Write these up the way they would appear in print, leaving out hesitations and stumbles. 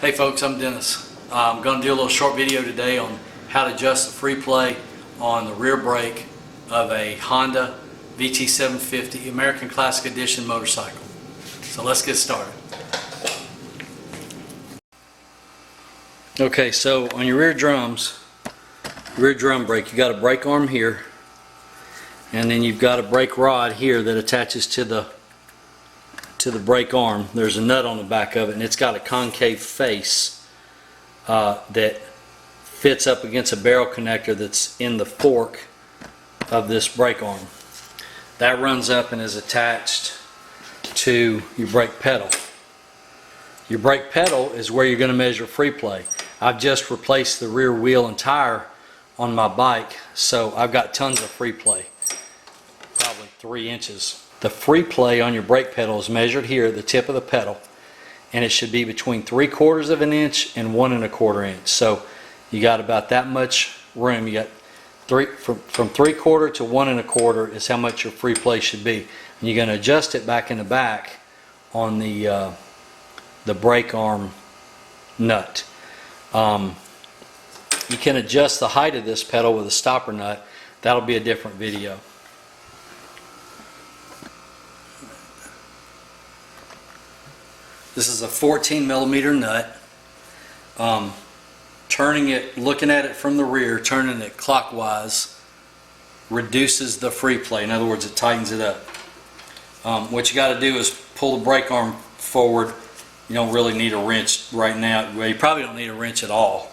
Hey folks, I'm Dennis. I'm going to do a little short video today on how to adjust the free play on the rear brake of a Honda VT750 American Classic Edition motorcycle. So let's get started. Okay, so on your rear drum brake, you got a brake arm here, and then you've got a brake rod here that attaches to the brake arm. There's a nut on the back of it, and it's got a concave face that fits up against a barrel connector that's in the fork of this brake arm. That runs up and is attached to your brake pedal. Your brake pedal is where you're going to measure free play. I've just replaced the rear wheel and tire on my bike, so I've got tons of free play, probably 3 inches. The free play on your brake pedal is measured here at the tip of the pedal, and it should be between 3/4 of an inch and 1 1/4 inch. So you got about that much room. You got from 3/4 to 1 1/4 is how much your free play should be. And you're going to adjust it back in the back on the brake arm nut. You can adjust the height of this pedal with a stopper nut. That'll be a different video. This is a 14mm nut. Turning it, looking at it from the rear, turning it clockwise reduces the free play. In other words, it tightens it up. What you got to do is pull the brake arm forward. You don't really need a wrench right now. Well, you probably don't need a wrench at all.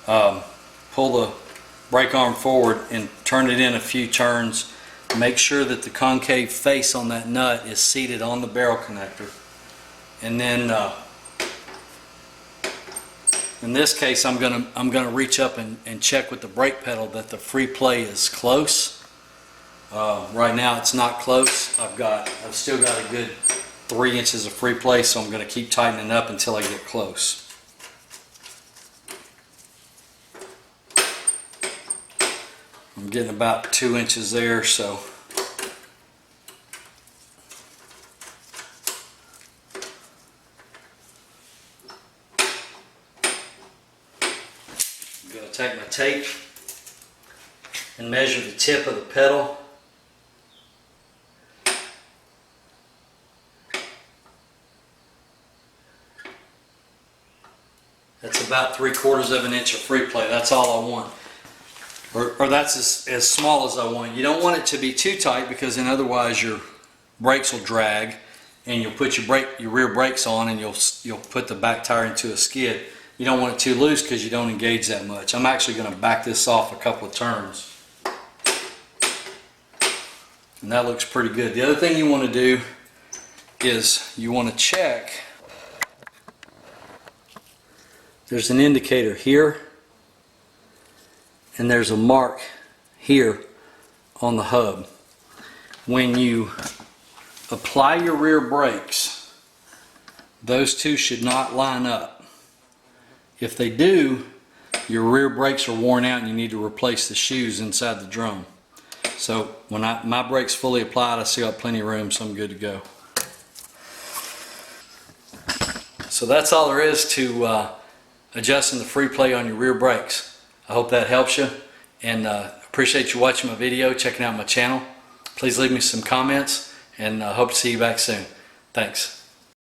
Pull the brake arm forward and turn it in a few turns. Make sure that the concave face on that nut is seated on the barrel connector. And then in this case, I'm gonna reach up and check with the brake pedal that the free play is close. Right now it's not close. I've still got a good 3 inches of free play, so I'm gonna keep tightening up until I get close. I'm getting about 2 inches there, so I'm going to take my tape and measure the tip of the pedal. That's about 3/4 of an inch of free play. That's all I want. Or that's as small as I want. You don't want it to be too tight, because then otherwise your brakes will drag, and you'll put your rear brakes on, and you'll put the back tire into a skid. You don't want it too loose because you don't engage that much. I'm actually going to back this off a couple of turns, and that looks pretty good. The other thing you want to do is you want to check. There's an indicator here, and there's a mark here on the hub. When you apply your rear brakes, those two should not line up. If they do, your rear brakes are worn out and you need to replace the shoes inside the drum. So when my brakes fully applied, I still got plenty of room, so I'm good to go. So that's all there is to adjusting the free play on your rear brakes. I hope that helps you, and appreciate you watching my video, checking out my channel. Please leave me some comments, and I hope to see you back soon. Thanks.